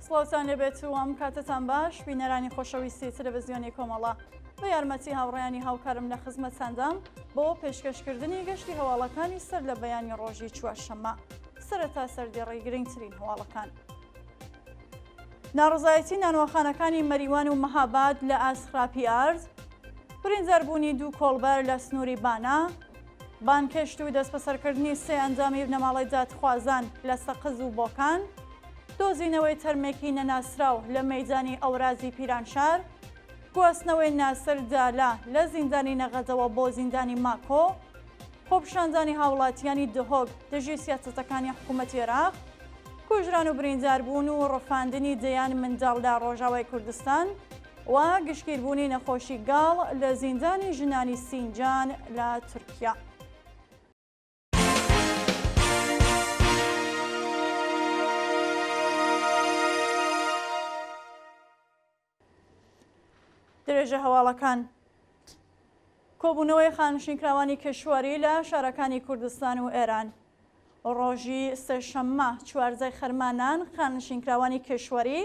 سڵاوتان لەبێت و ئەم کاتتان باش بینەرانی خۆشەویستی تەلەڤیزیۆنی کۆمەڵە بە یارمەتی هاوڕێیانی هاوکارم لە خزمەتتاندام بۆ پێشکەشکردنی گەشتی هەواڵەکانی سەر لە بەیانی ڕۆژی چوارشەممە. سەرەتا سەردێڕی گرنگترین هەواڵەکان. ناڕزایەتی نانوەخانەکانی مەریوان و مەهاباد لە ئاسخراپی ئارد، برینداربوونی دوو کۆڵبەر لە سنووری بانا، بانکەشت و دەستبەسەرکردنی سێ ئەنجامی بنەماڵەی دادخوازان لە سەقز و بۆکان، دۆزینەوەی تەرمێکی نەناسراو لە مەیدانی ئەورازی پیرانشار، گواستنەوەی ناسر دالا لە زیندانی نەغەزەوە بۆ زیندانی ماکۆ، خۆپشاندانی هاوڵاتیانی دهۆک دژی سیاسەتەکانی حکوومەتی عێراق، کوژران و برینداربوون و ڕفاندنی دەیان منداڵ لە ڕۆژاوای کوردستان و گشتگیربوونی نەخۆشی گاڵ لە زیندانی ژنانی سینجان لە تورکیا. درێژە هەواڵەکان. کۆبوونەوەی خانشینکراوانی کەشواری لە شارەکانی کوردستان و ئێران. ڕۆژی سێشەممە 14 خەرمانان خانشینکراوانی کەشوەری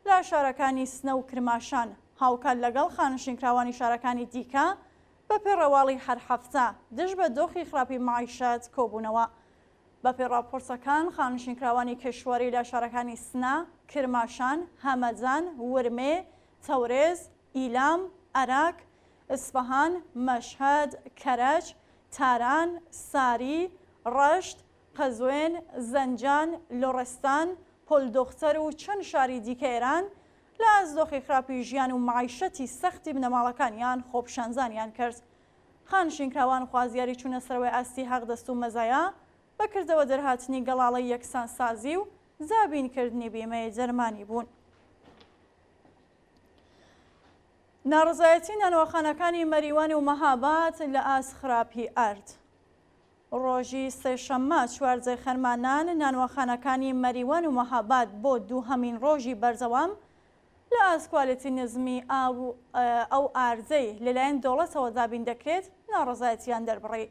لە شارەکانی سنە و کرماشان هاوکات لەگەڵ خانشینکراوانی شارەکانی دیکە بە پێڕەواڵی هەر هەفتە دژ بە دۆخی خراپی معیشەت کۆبوونەوە. بە پێڕاپۆرتەکان خانشینکراوانی کەشوەری لە شارەکانی سنە، کرماشان، هەمەجان، ورمێ، تەورێز، ئیلام، عەراک، ئسفەهان، مەشهەد، کەرەج، تاران، ساری، ڕەشت، قەزوێن، زەنجان، لۆڕستان، پۆلدۆختەر و چەند شاری دیکە ئێران لە ئەزدۆخی خراپی ژیان و معیشەتی سەختی بنەماڵەکانیان خۆپشانزانیان کرد. خانشینکراوان خوازیاری چوونە سەرەوەی ئاستی هەغدەست و مەزایە بەکردەوە دەرهاتنی گەڵاڵەی یەکسانسازی و زابینکردنی بیمەی جەرمانی بوون. ناڕزایەتی نانوەخانەکانی مەریوان و مەهاباد لە ئاسخراپی ئارد. ڕۆژی سێشەممە 14 خەرمانان نانوەخانەکانی مەریوان و مەهاباد بۆ دووهەمین ڕۆژی بەرزەوام لە ئاسکوالەتی نزمی ئەو ئارزەی لەلایەن دەوڵەتەوە دابین دەکرێت ناڕزایەتیان دەربڕی.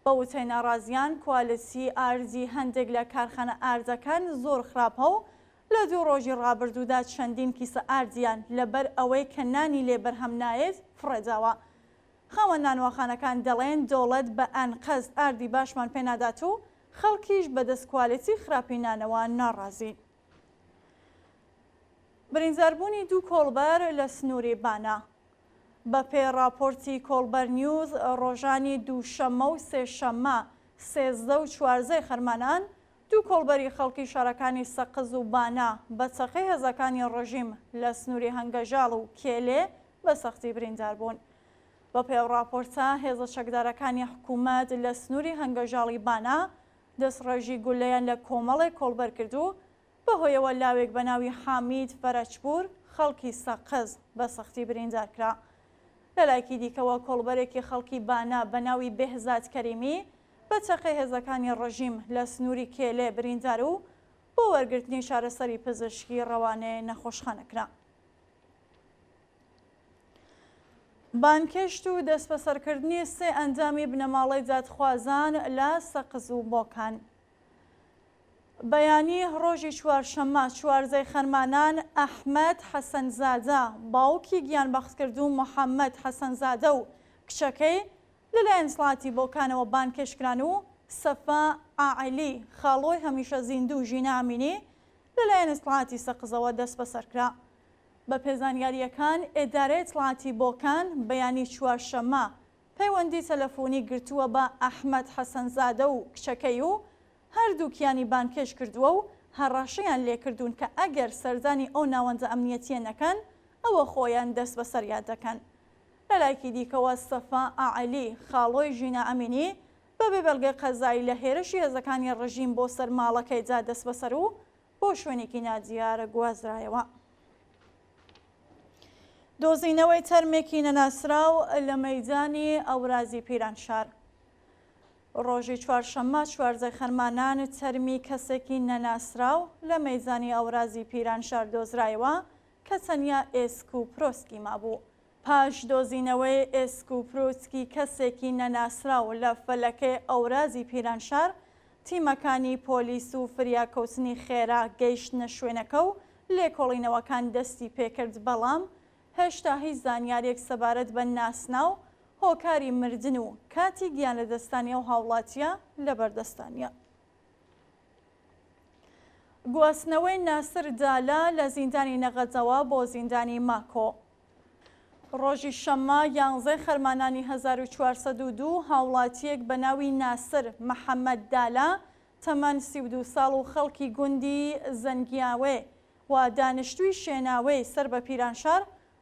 بە وتەی ناڕازیان کوالەتی ئارزی هەندێک لە کارخانە ئاردەکان زۆر خراپە و لە دوو ڕۆژی ڕابردوودا چەندین کیسە ئاردیان لەبەر ئەوەی کە نانی لێ بەرهەم نایێت فڕێداوە. خاوەن نانوەخانەکان دەڵێن دەوڵەت بە ئەنقەست ئاردی باشمان پێنادات و خەڵکیش بە دەستکوالەتی خراپی نانەوە ناڕازی. برینداربوونی دوو کۆڵبەر لە سنووری بانا. بە پێ راپۆرتی کۆڵبەر نیوز ڕۆژانی دووشەممە و سێشەممە 13 و 14 خەرمانان دوو کۆڵبەری خەڵکی شارەکانی سەقز و بانا بە چەقەی هێزەکانی ڕژیم لە سنووری هەنگەژاڵ و کێلێ بە سەختی بریندار بوون. بە پێڕاپۆرتە هێزە چەکدارەکانی حکوومەت لە سنووری هەنگەژاڵی بانا دەستڕێژی گولەیان لە کۆمەڵێک کۆڵبەر کردو بەهۆیەوە لاوێک بە ناوی حامید فەرەجپور خەڵکی سەقز بە سەختی بریندار کرا. لە لایەکی دیکەوە کۆڵبەرێکی خەڵکی بانا بە ناوی بێهزاد کەریمی بە چەقەی هێزەکانی ڕژیم لە سنووری کێلێ بریندار و بۆ وەرگرتنی چارەسەری پزیشکی ڕەوانەیە نەخۆشخانەکرا. بانکەشت و دەستبەسەرکردنی سێ ئەنجامی بنەماڵەی دادخوازان لە سەقز و بۆکان. بەیانی ڕۆژی چوارشەممە 14 خەرمانان ئەحمەد حەسەنزادە باوکی گیانبەختکردو محەممەد حەسەنزادە و کچەکەی لەلایەن سڵاتی بۆکانەوە بانکەشکران و سەفا عائیلی خاڵۆی هەمیشە زیندوو ژینە ئامینی لەلایەن سڵاتی سەقزەوە دەست بەسەرکرا. بە پێزانیاریەکان ئێدارەی سڵاتی بۆکان بەیانی چوارشەممە پەیوەندی تەلەفۆنی گرتووە بە ئەحمەد حەسەنزادە و کچەکەی و هەردووکیانی بانکێش کردووە و هەڕاشەیان لێکردوون کە ئەگەر سەردانی ئەو ناوەندە ئەمنیەتیە نەکەن ئەوە خۆیان دەست بەسەریان دەکەن. لە لایەکی دیکەوە سەفا عائیلی خاڵۆی ژینە ئەمینی بەبێ بەڵگەی قەزایی لە هێرشی هێزەکانی ڕژیم بۆ سەر ماڵەکەیدا دەست بەسەر و بۆ شوێنێکی نادیارە گوازرایەوە. دۆزینەوەی تەرمێکی نەناسراو لە مەیدانی ئەورازی پیرانشار. ڕۆژی چوارشەممە 14 خەرمانان تەرمی کەسێکی نەناسراو لە مەیدانی ئەورازی پیرانشار دۆزرایەوە کە تەنیا ئێسک و پرۆسکی مابوو. پاش دۆزینەوەی ئێسک و پرۆسکی کەسێکی نەناسراو لە فەلەکەی ئەورازی پیرانشار تیمەکانی پۆلیس و فریاکەوتنی خێرا گەیشتنە شوێنەکە و لێکۆڵینەوەکان دەستی پێکرد، بەڵام هێشتا هیچ زانیارێک سەبارەت بە ناسنا و هۆکاری مردن و کاتی گیان لەدەستانیە و هاوڵاتیە لەبەردەستانیە. گواستنەوەی ناسر دالا لە زیندانی نەغەجەوە بۆ زیندانی ماکۆ. ڕۆژی شەممە 11 خەرمانانی 1402 هاوڵاتیەک بە ناوی ناسر محەممەد دالا تەمەن 32 ساڵ و خەڵکی گوندی زەنگیاوێ و دانیشتووی شوێناوەی سەر بە پیرانشار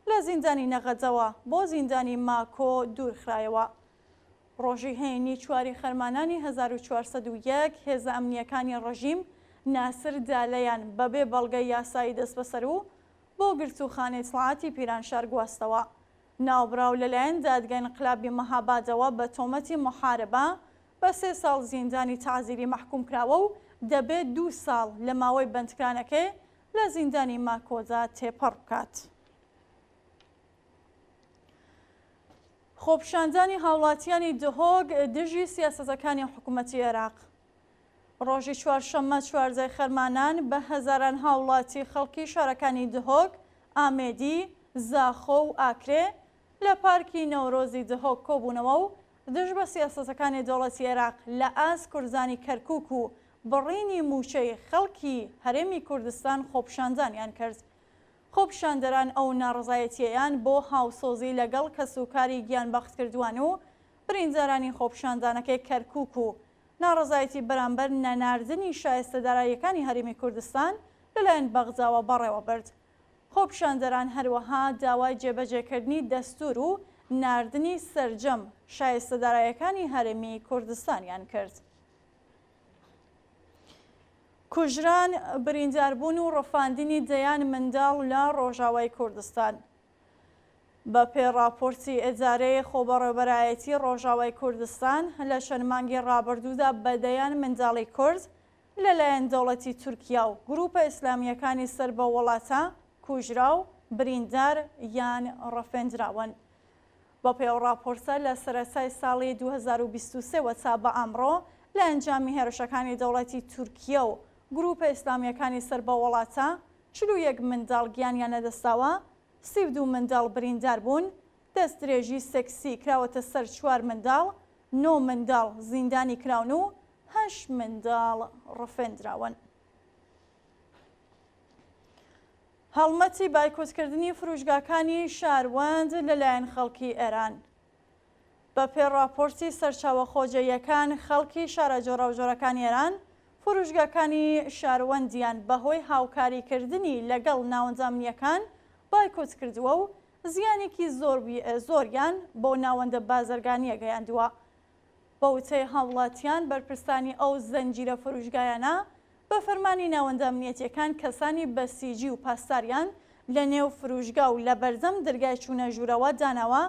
لە زیندانی نەغەجەوە بۆ زیندانی ماکۆ دوورخرایەوە. ڕۆژی هەینی 4 خەرمانانی 1401 هێزە ئەمنیەکانی ڕژیم ناسر دالەیان بەبێ بەڵگەی یاسایی دەست بەسەر و بۆ گرتوخانەی سڵاتی پیرانشار گواستەوە. ناوبراو لەلایەن دادگای ئینقلابی مەهابادەوە بە تۆمەتی محاربە بە 3 ساڵ زیندانی تەعزیری مەحکوم کراوە و دەبێت 2 ساڵ لە ماوەی بەندکرانەکەی لە زیندانی ماکۆدا تێپەڕ بکات. خۆپیشاندانی هاوڵاتیانی دهۆک دژی سیاسەتەکانی حکوومەتی عێراق. ڕۆژی چوارشەممە 14 خەرمانان بە هەزاران هاوڵاتی خەڵکی شارەکانی دهۆک، ئامێدی، زاخۆ و ئاکرێ لە پارکی نەورۆزی دهۆک کۆبوونەوە و دژ بە سیاسەتەکانی دەوڵەتی عێراق لە ئاست کورزانی کەرکووک و بڕینی موچەی خەڵکی هەرێمی کوردستان خۆپیشاندانیان کرد. خۆپیشاندەران ئەو ناڕزایەتیەیان بۆ هاوسۆزی لەگەڵ کەسوکاری گیانبەخت کردووان و بریندارانی خۆپیشاندانەکەی کەرکووک و ناڕزایەتی بەرامبەر نەناردنی شایستەداراییەکانی هەرێمی کوردستان لەلایەن بەغزاوە بەڕێوە برد. خۆپیشاندەران هەروەها داوای جێبەجێکردنی دەستور و ناردنی سەرجەم شایستەداراییەکانی هەرێمی کوردستانیان کرد. کوژران، برینداربوون و ڕەفاندنی دەیان منداڵ لە ڕۆژاوای کوردستان. بە پێڕاپۆرتی ئێجارەی خۆبەڕێوەبەرایەتی ڕۆژاوای کوردستان لە چەند مانگی ڕابردوودا بەدەیان منداڵی کورد لەلایەن دەوڵەتی تورکیا و گروپە ئیسلامیەکانی سەر بە وڵاتە کوژرا و بریندار یان ڕەفێنراون. بە پێڕاپۆرتە لە سەرەتای ساڵی 2023 تا بە ئەمڕۆ لە ئەنجامی هێرشەکانی دەوڵەتی تورکیا و گروپە ئیسلامیەکانی سەر بە وڵاتە 41 منداڵ گیانیان نەدەستاوە، 32 منداڵ بریندار بوون، دەستدرێژی سێکسی کراوەتە سەر 4 منداڵ، 9 منداڵ زیندانی کراون و 8 منداڵ ڕەفێنراون. هەڵمەتی بایکۆتکردنی فروشگاکانی شاروەند لەلایەن خەڵکی ئێران. بە پێڕاپۆرتی سەرچاوە خۆجێیەکان خەڵکی شارە جۆراوجۆرەکانی ئێران فروشگاکانی شاروەندیان بەهۆی هاوکاریکردنی لەگەڵ ناوەندامنیەکان بایکۆت کردووە و زیانێکی زۆریان بۆ ناوەندە بازرگانیە گەیاندووە. بە وتەی هاوڵاتیان بەرپرسانی ئەو زەنجیرە فروشگایانە بە فەرمانی ناوەندامنیەتیەکان کەسانی بەسیجی و پاسداریان لە نێو فروشگا و لە بەردەم دەرگای چوونە ژوورەوە داناوە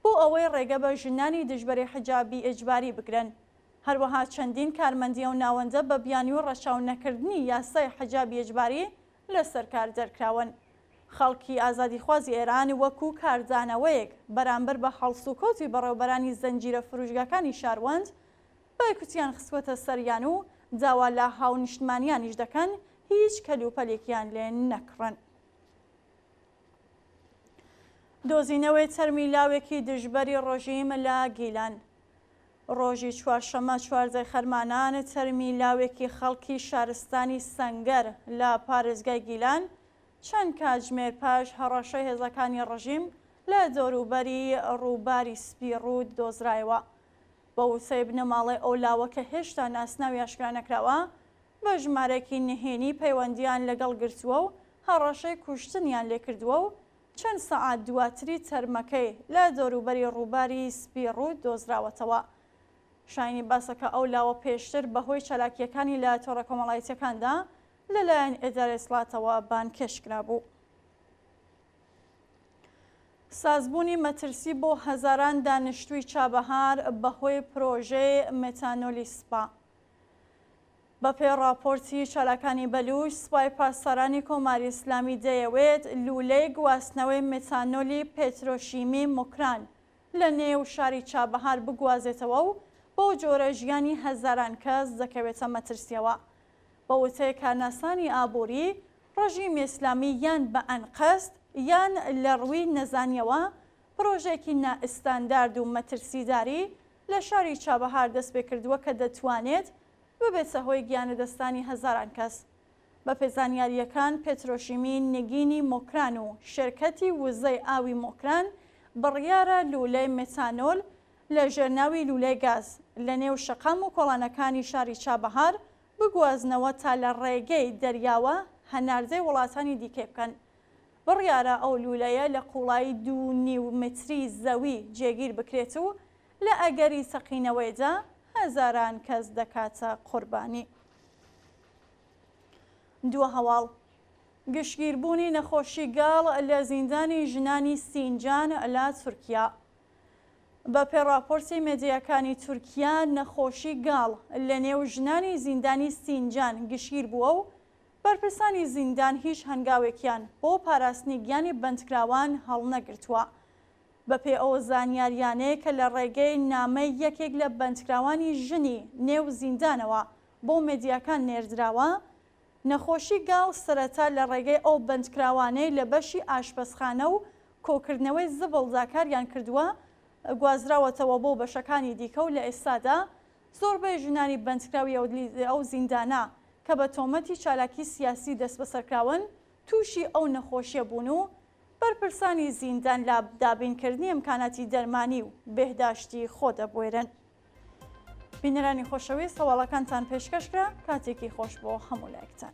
بۆ ئەوەی ڕێگە بە ژنانی دژبەری حجابی ئیجباری بگرن. هەروەها چەندین کارمەندی ئەو ناوەندە بە بیانی و ڕەچاونەکردنی یاسای حجابی ئیجباری لەسەر کار دەرکراون. خەڵکی ئازادیخوازی ئێران وەکو کاردانەوەیەک بەرامبەر بە هەڵسوکەوتی بەڕێوەبەرانی زەنجیرە فروشگاکانی شاروەند بایکوتیان خستوەتە سەریان و داوا لە هاونیشتمانیانیش دەکەن هیچ کەلوپەلێکیان لێ نەکڕن. دۆزینەوەی تەرمیلاوێکی دژبەری ڕۆژیم لە گیلان. ڕۆژی چوارشەمە 14 خەرمانان تەرمیلاوێکی خەڵکی شارستانی سەنگەر لە پارێزگای گیلان چەند کاتژمێر پاش هەڕەشەی هێزەکانی ڕژیم لە دەوروبەری ڕووباری سپی ڕوود دۆزرایەوە. بە وتەی بنەماڵی ئەو لاوە کە هێشتا ناسناوی ئاشکرا نەکراوە بە ژمارەیەکی نهێنی پەیوەندیان لەگەڵ گرتووە و هەڕەشەی کوشتنیان لێکردووە و چەند سەعات دواتری تەرمەکەی لە دەوروبەری ڕووباری سپی ڕوود دۆزراوەتەوە. شاینی باسەکە ئەو لاوە پێشتر بەهۆی چالاکیەکانی لە تۆڕە کۆمەڵایەتیەکاندا لەلایەن ئێدارەی سڵاتەوە بانکێشکرا بوو. سازبوونی مەترسی بۆ هەزاران دانیشتووی چابەهار بەهۆی پرۆژەی مێتانۆلی سپا. بە پێڕاپۆرتی چالاکانی بەلووش سوپای پاسدارانی کۆماری ئیسلامی دەیەوێت لولەی گواستنەوەی مێتانۆلی پێترۆشیمی موکران لە نێو شاری چابەهار بگوازێتەوە و بۆ جۆرە ژیانی هەزاران کەس دەکەوێتە مەترسیەوە. بە وتەی کارناسانی ئابووری ڕژیمی ئیسلامی یان بە ئەنقەست یان لە ڕووی نەزانیەوە پرۆژێکی نائستاندارد و مەترسیداری لە شاری چابەهار دەست پێ کردووە کە دەتوانێت ببێتە هۆی گیانەدەستانی هەزاران کەس. بە پێزانیاریەکان پێترۆشیمی نگینی مۆکران و شرکەتی وزەی ئاوی مۆکران بڕیارە لولەی مێتانۆل لە ژێرناوی لولەی گاز لە نێو شەقام و کۆڵانەکانی شاری چابەهار بگوازنەوە تا لە ڕێگەی دەریاوە هەناردەی وڵاتانی دیکە بکەن. بڕیارە ئەو لولەیە لە قوڵایی 2.5 متری زەوی جێگیر بکرێت و لە ئەگەری سەقینەوەیدا هەزاران کەس دەکاتە قوربانی. دووە هەواڵ گشتگیربوونی نەخۆشی گاڵ لە زیندانی ژنانی سینجان لە تورکیا. بە پێڕاپۆرتی مێدیاکانی تورکیا نەخۆشی گاڵ لە نێو ژنانی زیندانی سینجان گشتگیر بووە و بەرپرسانی زیندان هیچ هەنگاوێکیان بۆ پاراستنی گیانی بەندکراوان هەڵنەگرتووە. بەپێ ئەو زانیاریانەیە کە لە ڕێگەی نامەی یەکێک لە بەندکراوانی ژنی نێو زیندانەوە بۆ مێدیاکان نێردراوە، نەخۆشی گاڵ سەرەتا لە ڕێگەی ئەو بەندکراوانەی لە بەشی ئاشپەزخانە و کۆکردنەوەی زبڵدا کاریان کردووە گوازراوەتەوە بۆ بەشەکانی دیکە و لە ئێستادا زۆربەی ژنانی بەندکراوی ئەو زیندانە کە بە تۆمەتی چالاکی سیاسی دەست بەسەرکراون تووشی ئەو نەخۆشیە بوون و بەرپرسانی زیندان لە دابینکردنی ئیمکاناتی دەرمانی و بێهداشتی خۆ دەبوێرن. بینەرانی خۆشەویست هەواڵەکانتان پێشکەشکرا، کاتێکی خۆش بۆ هەموو لایەکتان.